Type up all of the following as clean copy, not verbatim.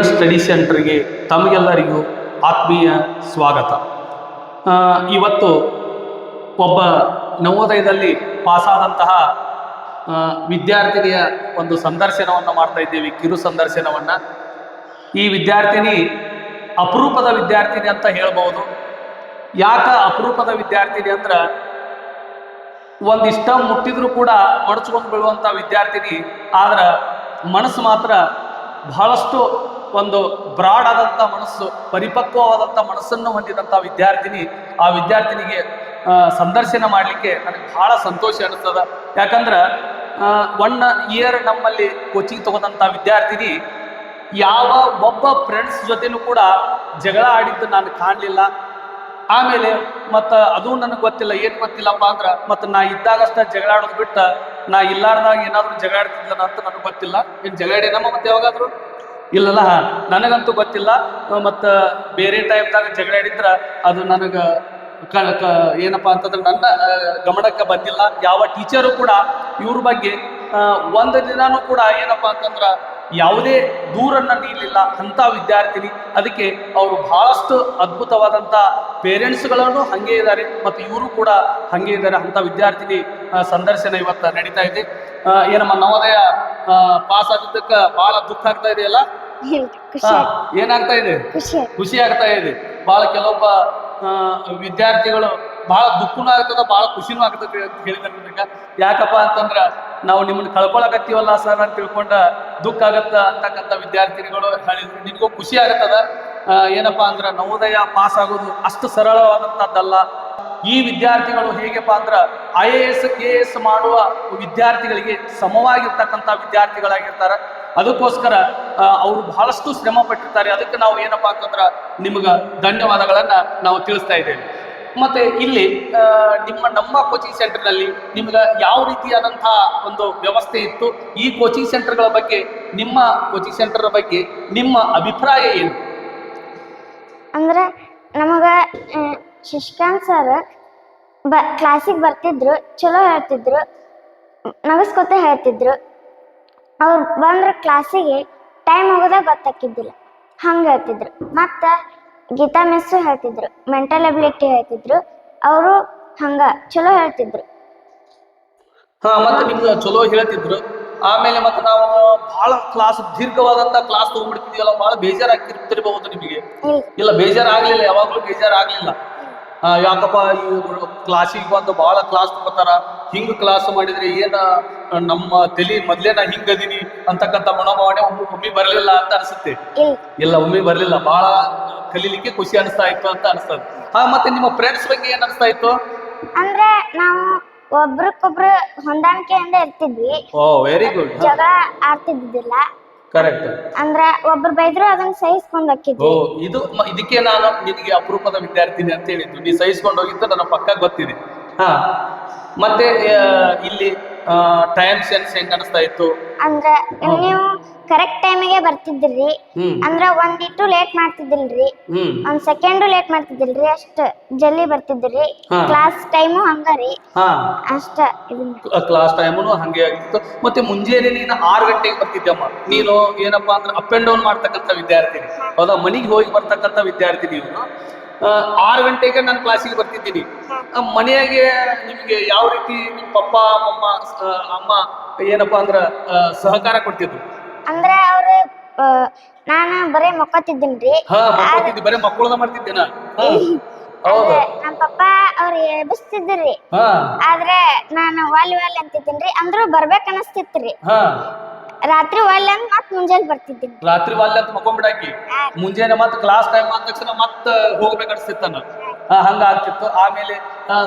Study ಸೆಂಟರ್ಗೆ ತಮಗೆಲ್ಲರಿಗೂ ಆತ್ಮೀಯ ಸ್ವಾಗತ. ಇವತ್ತು ಒಬ್ಬ ನವೋದಯದಲ್ಲಿ ಪಾಸಾದಂತಹ ವಿದ್ಯಾರ್ಥಿನಿಯ ಒಂದು ಸಂದರ್ಶನವನ್ನು ಮಾಡ್ತಾ ಇದ್ದೇವೆ, ಕಿರು ಸಂದರ್ಶನವನ್ನು. ಈ ವಿದ್ಯಾರ್ಥಿನಿ ಅಪರೂಪದ ವಿದ್ಯಾರ್ಥಿನಿ ಅಂತ ಹೇಳ್ಬೋದು. ಯಾಕ ಅಪರೂಪದ ವಿದ್ಯಾರ್ಥಿನಿ ಅಂದ್ರೆ ಒಂದಿಷ್ಟ ಮುಟ್ಟಿದ್ರು ಕೂಡ ಮಡಚ್ಕೊಂಡು ಬೀಳುವಂಥ ವಿದ್ಯಾರ್ಥಿನಿ, ಆದ್ರೆ ಮನಸ್ಸು ಮಾತ್ರ ಬಹಳಷ್ಟು ಒಂದು ಬ್ರಾಡ್ ಆದಂಥ ಮನಸ್ಸು, ಪರಿಪಕ್ವವಾದಂಥ ಮನಸ್ಸನ್ನು ಹೊಂದಿದಂಥ ವಿದ್ಯಾರ್ಥಿನಿ. ಆ ವಿದ್ಯಾರ್ಥಿನಿಗೆ ಸಂದರ್ಶನ ಮಾಡಲಿಕ್ಕೆ ನನಗೆ ಬಹಳ ಸಂತೋಷ ಅನಿಸ್ತದ. ಯಾಕಂದ್ರೆ 1 ಇಯರ್ ನಮ್ಮಲ್ಲಿ ಕೋಚಿಂಗ್ ತಗೋದಂಥ ವಿದ್ಯಾರ್ಥಿನಿ ಯಾವ ಒಬ್ಬ ಫ್ರೆಂಡ್ಸ್ ಜೊತೆನೂ ಕೂಡ ಜಗಳ ಆಡಿದ್ದು ನಾನು ಕಾಣಲಿಲ್ಲ. ಆಮೇಲೆ ಮತ್ತು ಅದು ನನಗೆ ಗೊತ್ತಿಲ್ಲ, ಏನು ಗೊತ್ತಿಲ್ಲಪ್ಪ ಅಂದ್ರೆ ಮತ್ತು ನಾ ಇದ್ದಾಗಷ್ಟೇ ಜಗಳ ಆಡೋದು ಬಿಟ್ಟು ನಾ ಇಲ್ಲಾರ್ದಾಗ ಏನಾದರೂ ಜಗಳ ಆಡ್ತಿದ್ಲನ ಅಂತ ನನಗೆ ಗೊತ್ತಿಲ್ಲ. ಏನು ಜಗಳ ಆಡಿನಮ್ಮ ಮತ್ತೆ ಯಾವಾಗಾದರೂ ಇಲ್ಲಲ್ಲ, ನನಗಂತೂ ಗೊತ್ತಿಲ್ಲ. ಮತ್ತು ಬೇರೆ ಟೈಮ್ದಾಗ ಜಗಳ ಆಡಿದ್ರೆ ಅದು ನನಗೆ ಏನಪ್ಪ ಅಂತಂದ್ರೆ ನನ್ನ ಗಮನಕ್ಕೆ ಬಂದಿಲ್ಲ. ಯಾವ ಟೀಚರು ಕೂಡ ಇವ್ರ ಬಗ್ಗೆ ಒಂದು ದಿನಾನೂ ಕೂಡ ಏನಪ್ಪ ಅಂತಂದ್ರೆ ಯಾವುದೇ ದೂರನ್ನು ನೀಡಲಿಲ್ಲ ಅಂಥ ವಿದ್ಯಾರ್ಥಿನಿ. ಅದಕ್ಕೆ ಅವರು ಬಹಳಷ್ಟು ಅದ್ಭುತವಾದಂಥ ಪೇರೆಂಟ್ಸ್ಗಳನ್ನು ಹಾಗೆ ಇದ್ದಾರೆ ಮತ್ತು ಇವರು ಕೂಡ ಹಾಗೆ ಇದ್ದಾರೆ. ಅಂಥ ವಿದ್ಯಾರ್ಥಿನಿ ಸಂದರ್ಶನ ಇವತ್ತು ನಡೀತಾ ಇದೆ. ಏನಮ್ಮ ನವೋದಯ ಪಾಸ್ ಆಗಿದ್ದಕ್ಕೆ ಬಹಳ ದುಃಖ ಆಗ್ತಾ ಇದೆಯಲ್ಲ? ಏನಾಗ್ತಾ ಇದೆ? ಖುಷಿ ಆಗ್ತಾ ಇದೆ. ಬಹಳ ಕೆಲವೊಬ್ಬ ವಿದ್ಯಾರ್ಥಿಗಳು ಬಹಳ ದುಃಖನೂ ಆಗ್ತದ, ಬಹಳ ಖುಷಿನೂ ಆಗ್ತದೆ ಅಂತ ಹೇಳಿದಾರೆ ನನಗೆ. ಯಾಕಪ್ಪ ಅಂತಂದ್ರ ನಾವು ನಿಮ್ಮನ್ನ ಕಳ್ಕೊಳಕತ್ತೀವಲ್ಲ ಸರ್ ಅಂತ ತಿಳ್ಕೊಂಡ ದುಃಖ ಆಗತ್ತ ಅಂತಕ್ಕಂಥ ವಿದ್ಯಾರ್ಥಿನಿಗಳು ಹೇಳಿದ್ರು. ನಿಮಗೂ ಖುಷಿ ಆಗತ್ತದ. ಏನಪ್ಪಾ ಅಂದ್ರ ನವೋದಯ ಪಾಸ್ ಆಗೋದು ಅಷ್ಟು ಸರಳವಾದಂಥದ್ದಲ್ಲ. ಈ ವಿದ್ಯಾರ್ಥಿಗಳು ಹೇಗಪ್ಪ ಅಂದ್ರ IAS KS ಮಾಡುವ ವಿದ್ಯಾರ್ಥಿಗಳಿಗೆ ಸಮವಾಗಿರ್ತಕ್ಕಂಥ ವಿದ್ಯಾರ್ಥಿಗಳಾಗಿರ್ತಾರೆ. ಅದಕ್ಕೋಸ್ಕರ ಅವರು ಬಹಳಷ್ಟು ಶ್ರಮ ಪಟ್ಟಿರ್ತಾರೆ. ಅದಕ್ಕೆ ನಾವು ಏನಪ್ಪಾ ಅಂತಂದ್ರ ನಿಮ್ಗೆ ಧನ್ಯವಾದಗಳನ್ನ ನಾವು ತಿಳಿಸ್ತಾ ಇದ್ದೇವೆ. ಮತ್ತೆ ಇಲ್ಲಿ ನಮ್ಮ ಕೋಚಿಂಗ್ ಸೆಂಟರ್ನಲ್ಲಿ ನಿಮ್ಗೆ ಯಾವ ರೀತಿಯಾದಂತಹ ಒಂದು ವ್ಯವಸ್ಥೆ ಇತ್ತು, ಈ ಕೋಚಿಂಗ್ ಸೆಂಟರ್ಗಳ ಬಗ್ಗೆ, ನಿಮ್ಮ ಕೋಚಿಂಗ್ ಸೆಂಟರ್ ಬಗ್ಗೆ ನಿಮ್ಮ ಅಭಿಪ್ರಾಯ ಏನು? ಅಂದ್ರೆ ನಮಗ ಶಶಿಕಾಂತ್ ಸರ್ ಕ್ಲಾಸಿಗೆ ಬರ್ತಿದ್ರು, ಚಲೋ ಹೇಳ್ತಿದ್ರು, ನಗಸ್ಕೊತ ಹೇಳ್ತಿದ್ರು. ಅವ್ರು ಬಂದ್ರೆ ಕ್ಲಾಸಿಗೆ ಟೈಮ್ ಹೋಗೋದ ಗೊತ್ತಾಕಿದ್ದಿಲ್ಲ, ಹಂಗೆ ಹೇಳ್ತಿದ್ರು. ಮತ್ತು ಗೀತಾ ಮಿಸ್ಸು ಹೇಳ್ತಿದ್ರು, ಮೆಂಟಲ್ ಎಬಿಲಿಟಿ ಹೇಳ್ತಿದ್ರು. ಅವರು ಹಂಗ ಚಲೋ ಹೇಳ್ತಿದ್ರು. ಮತ್ತೆ ನಿಮ್ಗೆ ಚಲೋ ಹೇಳ್ತಿದ್ರು. ಆಮೇಲೆ ಮತ್ತೆ ನಾವು ಬಹಳ ಕ್ಲಾಸ್ ದೀರ್ಘವಾದಂತ ಕ್ಲಾಸ್ ತಗೊಂಡ್ಬಿಡ್ತಿದ್ವಲ್ಲ, ಬಹಳ ಬೇಜಾರಾಗ್ತಿರ್ತಿರ್ಬಹುದು ನಿಮಗೆ? ಇಲ್ಲ, ಬೇಜಾರಾಗ್ಲಿಲ್ಲ, ಯಾವಾಗ್ಲೂ ಬೇಜಾರಾಗ್ಲಿಲ್ಲ. ಯಾಕಪ್ಪ ಈ ಕ್ಲಾಸಿಗೆ ಬಂದು ಬಹಳ ಕ್ಲಾಸ್ ತಗೋತಾರ, ಹಿಂಗ್ ಕ್ಲಾಸ್ ಮಾಡಿದ್ರೆ ಏನ ನಮ್ಮ ತಲೆ ಮೊದ್ಲೇನ ಹಿಂಗದೀನಿ ಅಂತಕ್ಕಂಥ ಮನೋಭಾವನೆ ಒಮ್ಮೆ ಬರಲಿಲ್ಲ ಅಂತ ಅನ್ಸುತ್ತೆ? ಇಲ್ಲ, ಒಮ್ಮೆ ಬರ್ಲಿಲ್ಲ. ಬಹಳ ಕಲೀಲಿಕ್ಕೆ ಖುಷಿ ಅನಿಸ್ತಾ ಇತ್ತು ಅಂತ ಅನಿಸ್ತದೆ. ಮತ್ತೆ ನಿಮ್ಮ ಫ್ರೆಂಡ್ಸ್ ಬಗ್ಗೆ ಏನ್ ಅನಿಸ್ತಾ ಇತ್ತು? ಅಂದ್ರೆ ನಾವು ಒಬ್ರಕ್ಕೊಬ್ರು ಹೊಂದಾಣಿಕೆಯಿಂದ ಇರ್ತಿದ್ವಿ. Very good. ಜಗಳ ಆಡ್ತಿದ್ದಿಲ್ಲ. ಕರೆಕ್ಟ್. ಅಂದ್ರೆ ಒಬ್ರು ಬೈದ್ರು ಅದನ್ನ ಸಹಿಸ್ಕೊಂಡ್ ಹೋಗಿದ್ವಿ. ಇದಕ್ಕೆ ನಾನು ನಿನಗೆ ಅಪರೂಪದ ವಿದ್ಯಾರ್ಥಿನಿ ಅಂತ ಹೇಳಿದ್ದು. ನೀ ಸಹಿಸ್ಕೊಂಡು ಹೋಗಿದ್ದು ನನ್ನ ಪಕ್ಕ ಗೊತ್ತಿದೆ. ಮತ್ತೆ ಇಲ್ಲಿ ಟೈಮ್ ಸೆನ್ಸ್ ಹೆಂಗ್ ಅನಿಸ್ತಾ ಇತ್ತು? ಅಂದ್ರೆ ನೀವು ಕರೆಕ್ಟ್ ಟೈಮಿಗೆ ಬರ್ತಿದ್ರಿ. ಅಂದ್ರ ಒಂದಿಟ್ಟು ಲೇಟ್ ಮಾಡ್ತಿದ್ದಿಲ್ರಿ, ಒಂದ್ ಸೆಕೆಂಡು ಲೇಟ್ ಮಾಡ್ತಿದ್ದಿಲ್ರಿ, ಅಷ್ಟ ಜಲ್ದಿ ಬರ್ತಿದ್ರಿ. ಕ್ಲಾಸ್ ಟೈಮು ಹಂಗಾರಿ, ಅಷ್ಟ. ಕ್ಲಾಸ್ ಟೈಮು ಹಂಗೆ ಆಗಿತ್ತು. ಮತ್ತೆ ಮುಂಜಾನೆ ನೀನು 6 ಗಂಟೆಗೆ ಬರ್ತಿದ್ದಮ್ಮ. ನೀನು ಏನಪ್ಪಾ ಅಂದ್ರೆ ಅಪ್ ಅಂಡ್ ಡೌನ್ ಮಾಡ್ತಕ್ಕಂಥ ವಿದ್ಯಾರ್ಥಿನಿ, ಹೌದಾ? ಮನೆಗೆ ಹೋಗಿ ಬರ್ತಕ್ಕಂಥ ವಿದ್ಯಾರ್ಥಿನಿ. 6 ಗಂಟೆಗೆ ನಾನು ಕ್ಲಾಸಿಗೆ ಬರ್ತಿದ್ದೀನಿ. ಮನೆಯಾಗೆ ನಿಮ್ಗೆ ಯಾವ ರೀತಿ ನಿಮ್ಮ ಪಪ್ಪ ಅಮ್ಮ ಏನಪ್ಪಾ ಅಂದ್ರ ಸಹಕಾರ ಕೊಡ್ತಿದ್ರು? ಅಂದ್ರೆ ಅವ್ರು ನಾನು ಬರೇ ಮಕ್ಕೋತಿದ್ದೀನ್ರಿ. ಬರೇ ಮಕ್ಕಳನ್ನ ಮಾಡ್ತಿದ್ದೇನ? ನಮ್ ಪಪ್ಪ ಅವ್ರು ಎಬ್ಬಿಸ್ತಿದ್ರಿ, ಆದ್ರೆ ನಾನು ವಾಲಿ ಅಂತಿದ್ದೀನ್ರಿ. ಅಂದ್ರೂ ಬರ್ಬೇಕ ಅನಸ್ತಿತ್ರಿ. ರಾತ್ರಿ ವಾಲ್ ಅಂತ ಮತ್ ಮುಂಜಾನೆ ಬರ್ತಿದ್ದೀನಿ. ರಾತ್ರಿ ವಾಲ್ ಅಂತ ಮಕ್ಕೊಂಡ್ಬಿಡಾಕಿ ಮುಂಜಾನೆ ಮತ್ ಕ್ಲಾಸ್ ಟೈಮ್ ಆದ ತಕ್ಷಣ ಮತ್ ಹೋಗ್ಬೇಕನ್ಸ್ತಿತ್ತಾನ, ಹಂಗ ಆಗ್ತಿತ್ತು. ಆಮೇಲೆ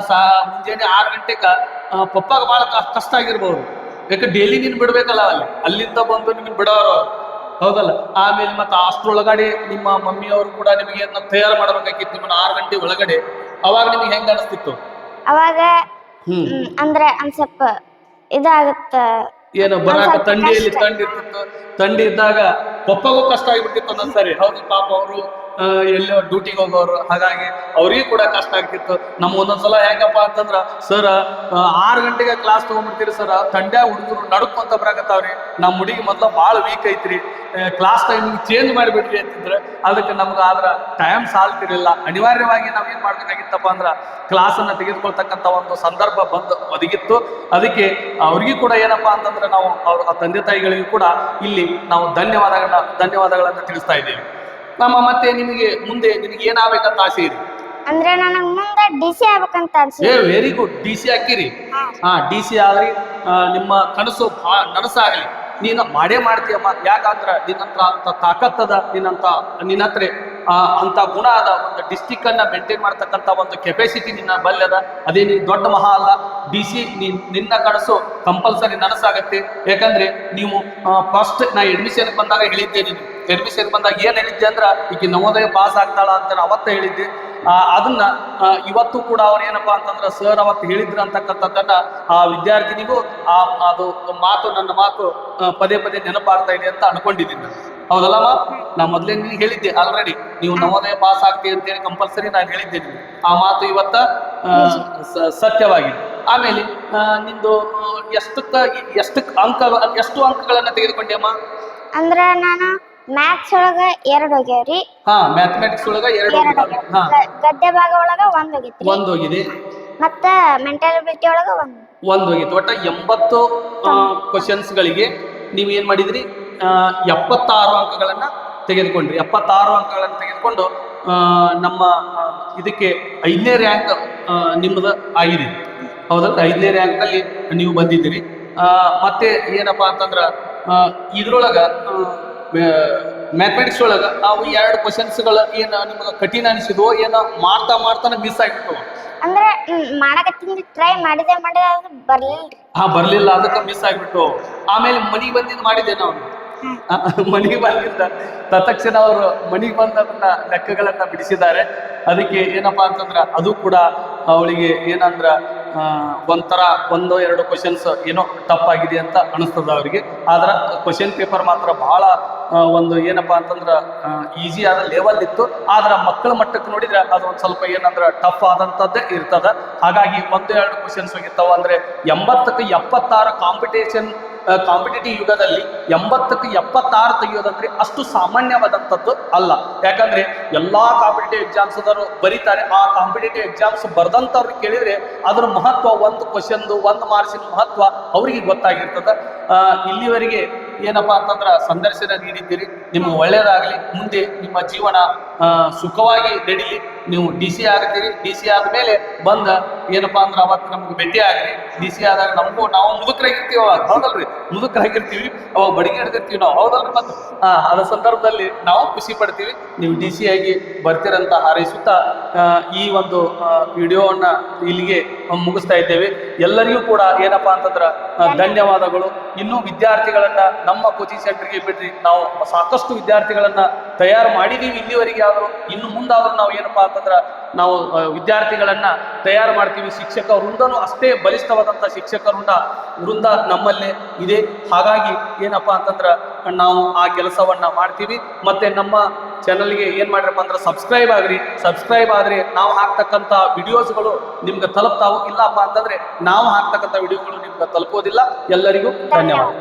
ಮುಂಜಾನೆ 6 ಗಂಟೆಗ ಪಪ್ಪಾಗ ಬಹಳ ಕಷ್ಟ ಆಗಿರ್ಬೋದು. ಯಾಕೆ ಡೈಲಿ ನೀನ್ ಬಿಡ್ಬೇಕಲ್ಲ, ಅಲ್ಲಿಂದ ಬಂದು ನಿಮ್ಗೆ ಬಿಡೋರು, ಹೌದಲ್ಲ? ಆಮೇಲೆ ಮತ್ತೆ ಅಷ್ಟ್ರೊಳಗಡೆ ನಿಮ್ಮ ಮಮ್ಮಿಯವರು ಕೂಡ ನಿಮಗೆ ತಯಾರು ಮಾಡ್ಬೇಕಾಗಿತ್ತು ನಿಮ್ಮನ್ನ 6 ಗಂಟೆ ಒಳಗಡೆ. ಅವಾಗ ನಿಮ್ಗೆ ಹೆಂಗ ಅನಿಸ್ತಿತ್ತು? ಅವಾಗ ಅಂದ್ರೆ ಒಂದ್ ಸ್ವಲ್ಪ ಇದಾಗತ್ತ, ಏನು ಬರಾಕ ಥಂಡಿಯಲ್ಲಿ ಥಂಡಿ ಇರ್ತಿತ್ತು. ಥಂಡಿ ಇದ್ದಾಗ ಪಪ್ಪಗೂ ಕಷ್ಟ ಆಗಿಬಿಡ್ತಿತ್ತು ಒಂದೊಂದ್ಸರಿ. ಹೌದು, ಪಾಪ ಅವರು ಎಲ್ಲೋ ಡ್ಯೂಟಿಗೆ ಹೋಗೋರು, ಹಾಗಾಗಿ ಅವ್ರಿಗೆ ಕೂಡ ಕಷ್ಟ ಆಗ್ತಿತ್ತು. ನಮ್ಮ ಒಂದೊಂದ್ಸಲ ಹೆಂಗಪ್ಪ ಅಂತಂದ್ರ ಸರ್ 6 ಗಂಟೆಗೆ ಕ್ಲಾಸ್ ತಗೊಂಡ್ಬಿಡ್ತೀರಿ ಸರ್, ತಂಡ್ಯಾ ಹುಡುಗರು ನಡ್ಕೊಂತ ಬರಾಕತ್ತಾವ್ರಿ, ನಮ್ಮ ಹುಡುಗಿ ಮೊದ್ಲ ಭಾಳ ವೀಕ್ ಐತ್ರಿ, ಕ್ಲಾಸ್ ಟೈಮಿಂಗ್ ಚೇಂಜ್ ಮಾಡಿಬಿಡ್ರಿ ಅಂತಿದ್ರೆ ಅದಕ್ಕೆ ನಮ್ಗೆ ಆದ್ರ ಟೈಮ್ ಸಾಲ್ತಿರ್ಲಿಲ್ಲ. ಅನಿವಾರ್ಯವಾಗಿ ನಾವ್ ಏನ್ ಮಾಡ್ಬೇಕಾಗಿತ್ತಪ್ಪ ಅಂದ್ರ ಕ್ಲಾಸನ್ನ ತೆಗೆದುಕೊಳ್ತಕ್ಕಂಥ ಒಂದು ಸಂದರ್ಭ ಬಂದು ಒದಗಿತ್ತು. ಅದಕ್ಕೆ ಅವ್ರಿಗೂ ಕೂಡ ಏನಪ್ಪಾ ಅಂತಂದ್ರೆ ನಾವು ಅವ್ರ ತಂದೆ ತಾಯಿಗಳಿಗೂ ಕೂಡ ಇಲ್ಲಿ ನಾವು ಧನ್ಯವಾದಗಳನ್ನ ತಿಳಿಸ್ತಾ ಇದ್ದೇವೆ. ಮತ್ತೆ ನಿಮಗೆ ಮುಂದೆ ನಿಮಗೆ ಏನಾಗಬೇಕಂತ ಆಸೆ ಇದೆ? ಅಂದ್ರೆ ನನಗ್ ಮುಂದೆ DC ಆಗ್ಬೇಕಂತ ಅನ್ಸುತ್ತೆ. ವೆರಿ ಗುಡ್, DC ಹಾಕಿರಿ. DC ಆದ್ರಿ ನಿಮ್ಮ ಕನಸು ನನಸಾಗಲಿ, ನೀನು ಮಾಡೇ ಮಾಡ್ತೀಯಮ್ಮ. ಯಾಕಂದ್ರ ನಿನ್ನಂತ ಅಂತ ತಾಕತ್ತದ, ನಿನ್ನ ಹತ್ರ ಅಂತ ಗುಣ ಅದ, ಒಂದು ಡಿಸ್ಟಿಕ್ ಅನ್ನ ಮೇಂಟೈನ್ ಮಾಡ್ತಕ್ಕಂಥ ಒಂದು ಕೆಪಾಸಿಟಿ ನಿನ್ನ ಬಲ್ಯದ. ಅದೇ ನೀನು ದೊಡ್ಡ ಮಹಾ ಅಲ್ಲ. DC ನಿನ್ನ ಕನಸು ಕಂಪಲ್ಸರಿ ನನಸಾಗತ್ತೆ. ಯಾಕಂದ್ರೆ ನೀವು ಫಸ್ಟ್ ನಾ ಅಡ್ಮಿಷನ್ ಬಂದಾಗ ಹೇಳಿದ್ದೆ, ನೀನು ಅಡ್ಮಿಷನ್ ಬಂದಾಗ ಏನ್ ಹೇಳಿದ್ದೆ ಅಂದ್ರ ಈಗ ನವೋದಯ ಪಾಸ್ ಆಗ್ತಾಳ ಅಂತ ಅವತ್ತ ಹೇಳಿದ್ದೆ. ಅದನ್ನ ಇವತ್ತು ಕೂಡ ಅವ್ರು ಏನಪ್ಪಾ ಅಂತಂದ್ರ ಸರ್ ಅವತ್ತು ಹೇಳಿದ್ರು ಅಂತಕ್ಕಂಥದ್ದನ್ನ ಆ ವಿದ್ಯಾರ್ಥಿನಿಗೂ ಅದು ನನ್ನ ಮಾತು ಪದೇ ಪದೇ ನೆನಪಾಗ್ತಾ ಇದೆ ಅಂತ ಅನ್ಕೊಂಡಿದ್ದೀನಿ. ಹೌದಲ್ಲಮ್ಮ? ನಾ ಮೊದ್ಲೇ ನಿನಗೆ ಹೇಳಿದ್ದೆ ಆಲ್ರೆಡಿ, ನೀವು ನವೋದಯ ಪಾಸ್ ಆಗ್ತೀವಿ ಅಂತೇಳಿ ಕಂಪಲ್ಸರಿ ನಾನು ಹೇಳಿದ್ದೇನೆ. ಆ ಮಾತು ಇವತ್ತ ಸತ್ಯವಾಗಿದೆ. ಆಮೇಲೆ ನಿಂದು ಎಷ್ಟು ಅಂಕಗಳನ್ನ ತೆಗೆದುಕೊಂಡೆಮ್ಮ? ಅಂದ್ರ ನಾನು ಮ್ಯಾಥ್ಸ್ ಒಳಗ 2 ಹೋಗ್ಯಾವ್ರಿ. ಮ್ಯಾಥಮೆಟಿಕ್ಸ್ ಒಳಗ 2 ಗದ್ಯ ಭಾಗ ಒಳಗ 1 ಹೋಗಿತ್ರಿ. 1 ಹೋಗಿದೆ. ಮತ್ತ ಮೆಂಟಲ್ ಅಬಿಲಿಟಿ ಒಳಗ 1 ಹೋಗಿತ್ತು. ಒಟ್ಟ 80 ಕ್ವಶನ್ಸ್ ಗಳಿಗೆ ನೀವು ಏನ್ ಮಾಡಿದ್ರಿ? 76 ಅಂಕಗಳನ್ನ ತೆಗೆದುಕೊಂಡ್ರಿ. 76 ಅಂಕಗಳನ್ನು ತೆಗೆದುಕೊಂಡು ನಮ್ಮ ಇದಕ್ಕೆ 5ನೇ ರ್ಯಾಂಕ್ ನಿಮ್ಮದು ಆಗಿದೆ. ಹೌದಲ್ಲ? 5ನೇ ರ್ಯಾಂಕ್ ನಲ್ಲಿ ನೀವು ಬಂದಿದ್ದೀರಿ. ಮತ್ತೆ ಏನಪ್ಪಾ ಅಂತಂದ್ರ ಇದ್ರೊಳಗ ಮ್ಯಾಥಮೆಟಿಕ್ಸ್ ಒಳಗ ನಾವು 2 ಕ್ವಶನ್ಸ್ಗಳು ಏನ ನಿಮ್ಗೆ ಕಠಿಣ ಅನಿಸಿದ್ವೋ ಏನೋ ಮಾಡ್ತಾನೆ ಮಿಸ್ ಆಗಿಬಿಟ್ಟು? ಅಂದ್ರೆ ಮಾಡಕತ್ತಿಂದ ಟ್ರೈ ಮಾಡಿದೆ ಅದು ಬರ್ಲಿಲ್ಲ, ಅದಕ್ಕೆ ಮಿಸ್ ಆಗಿಬಿಟ್ಟು. ಆಮೇಲೆ ಮನಿಗೆ ಬಂದಿದ್ದು ಮಾಡಿದ್ದೆ ನಾವು. ಮನಿಗೆ ಬಂದಿದ್ದ ತತ್ಕ್ಷಣ ಅವರು ಮನಿಗೆ ಬಂದದನ್ನ ಲೆಕ್ಕಗಳನ್ನ ಬಿಡಿಸಿದ್ದಾರೆ. ಅದಕ್ಕೆ ಏನಪ್ಪಾ ಅಂತಂದ್ರ ಅದು ಕೂಡ ಅವಳಿಗೆ ಏನಂದ್ರ ಒಂಥರ 1-2 ಕ್ವಶನ್ಸ್ ಏನೋ ಟಫ್ ಆಗಿದೆ ಅಂತ ಅನಿಸ್ತದ ಅವರಿಗೆ. ಆದ್ರ ಕ್ವಶನ್ ಪೇಪರ್ ಮಾತ್ರ ಬಹಳ ಒಂದು ಏನಪ್ಪಾ ಅಂತಂದ್ರ ಈಸಿ ಆದ ಲೆವೆಲ್ ಇತ್ತು. ಆದ್ರ ಮಕ್ಕಳ ಮಟ್ಟಕ್ಕೆ ನೋಡಿದ್ರೆ ಅದು ಒಂದ್ ಸ್ವಲ್ಪ ಏನಂದ್ರ ಟಫ್ ಆದಂತದ್ದೇ ಇರ್ತದ. ಹಾಗಾಗಿ 1-2 ಕ್ವಶನ್ಸ್ ಹೋಗಿರ್ತಾವ. ಅಂದ್ರೆ 80ಕ್ಕೆ 76 ಕಾಂಪಿಟೇಟಿವ್ ಯುಗದಲ್ಲಿ 80ಕ್ಕೆ 76 ತೆಗೆಯೋದಂದ್ರೆ ಅಷ್ಟು ಸಾಮಾನ್ಯವಾದಂಥದ್ದು ಅಲ್ಲ. ಯಾಕಂದ್ರೆ ಎಲ್ಲಾ ಕಾಂಪಿಟೇಟಿವ್ ಎಕ್ಸಾಮ್ಸ್ ಬರೀತಾರೆ. ಆ ಕಾಂಪಿಟೇಟಿವ್ ಎಕ್ಸಾಮ್ಸ್ ಬರ್ದಂಥವ್ರಿಗೆ ಕೇಳಿದ್ರೆ ಅದ್ರ ಮಹತ್ವ, 1 ಕ್ವಶನ್ದು 1 ಮಾರ್ಕ್ಸಿನ ಮಹತ್ವ ಅವರಿಗೆ ಗೊತ್ತಾಗಿರ್ತದ. ಇಲ್ಲಿವರೆಗೆ ಏನಪ್ಪಾ ಅಂತಂದ್ರ ಸಂದರ್ಶನ ನೀಡಿದ್ದೀರಿ. ನಿಮ್ಗೆ ಒಳ್ಳೇದಾಗಲಿ. ಮುಂದೆ ನಿಮ್ಮ ಜೀವನ ಸುಖವಾಗಿ ನಡೀಲಿ. ನೀವು DC ಆಗ್ತೀರಿ. DC ಆದ್ಮೇಲೆ ಬಂದ ಏನಪ್ಪಾ ಅಂದ್ರೆ ಅವತ್ತು ನಮ್ಗೆ ಭೇಟಿ ಆಗ್ರಿ. DC ಆದಾಗ ನಾವು ಮುದುಕರಾಗಿರ್ತೀವಿ. ಅವಾಗ ಹೌದಲ್ರಿ? ಮುದುಕರಾಗಿರ್ತೀವಿ, ಅವಾಗ ಬಡಿಗೆ ಹಿಡ್ದಿರ್ತೀವಿ ನಾವು. ಹೌದಲ್ರಿ? ಮತ್ತು ಅದ ಸಂದರ್ಭದಲ್ಲಿ ನಾವು ಖುಷಿ ಪಡ್ತೀವಿ. ನೀವು DC ಆಗಿ ಬರ್ತೀರಂತ ಹಾರೈಸುತ್ತಾ ಈ ಒಂದು ವಿಡಿಯೋವನ್ನ ಇಲ್ಲಿಗೆ ಮುಗಿಸ್ತಾ ಇದ್ದೇವೆ. ಎಲ್ಲರಿಗೂ ಕೂಡ ಏನಪ್ಪಾ ಅಂತಂದ್ರ ಧನ್ಯವಾದಗಳು. ಇನ್ನೂ ವಿದ್ಯಾರ್ಥಿಗಳನ್ನ ನಮ್ಮ ಕೋಚಿಂಗ್ ಸೆಂಟರ್ಗೆ ಬಿಡ್ರಿ. ನಾವು ಸಾಕಷ್ಟು ವಿದ್ಯಾರ್ಥಿಗಳನ್ನ ತಯಾರು ಮಾಡಿದೀವಿ ಇಲ್ಲಿವರೆಗೆ. ಆದರೂ ಇನ್ನು ಮುಂದಾದ್ರೂ ನಾವು ಏನಪ್ಪಾ ಅಂತಂದ್ರ ನಾವು ವಿದ್ಯಾರ್ಥಿಗಳನ್ನ ತಯಾರು ಮಾಡ್ತೀವಿ. ಶಿಕ್ಷಕ ವೃಂದನೂ ಅಷ್ಟೇ ಬಲಿಷ್ಠವಾದಂಥ ಶಿಕ್ಷಕ ವೃಂದ ನಮ್ಮಲ್ಲೇ ಇದೆ. ಹಾಗಾಗಿ ಏನಪ್ಪಾ ಅಂತಂದ್ರ ನಾವು ಆ ಕೆಲಸವನ್ನ ಮಾಡ್ತೀವಿ. ಮತ್ತೆ ನಮ್ಮ ಚಾನಲ್ಗೆ ಏನ್ ಮಾಡ್ರಪ್ಪ ಅಂದ್ರೆ ಸಬ್ಸ್ಕ್ರೈಬ್ ಆದ್ರೆ ನಾವು ಹಾಕ್ತಕ್ಕಂಥ ವಿಡಿಯೋಸ್ಗಳು ನಿಮ್ಗೆ ತಲುಪ್ತಾವು. ಇಲ್ಲಪ್ಪ ಅಂತಂದ್ರೆ ನಾವು ಹಾಕ್ತಕ್ಕಂಥ ವಿಡಿಯೋಗಳು ನಿಮ್ಗೆ ತಲುಪೋದಿಲ್ಲ. ಎಲ್ಲರಿಗೂ ಧನ್ಯವಾದ.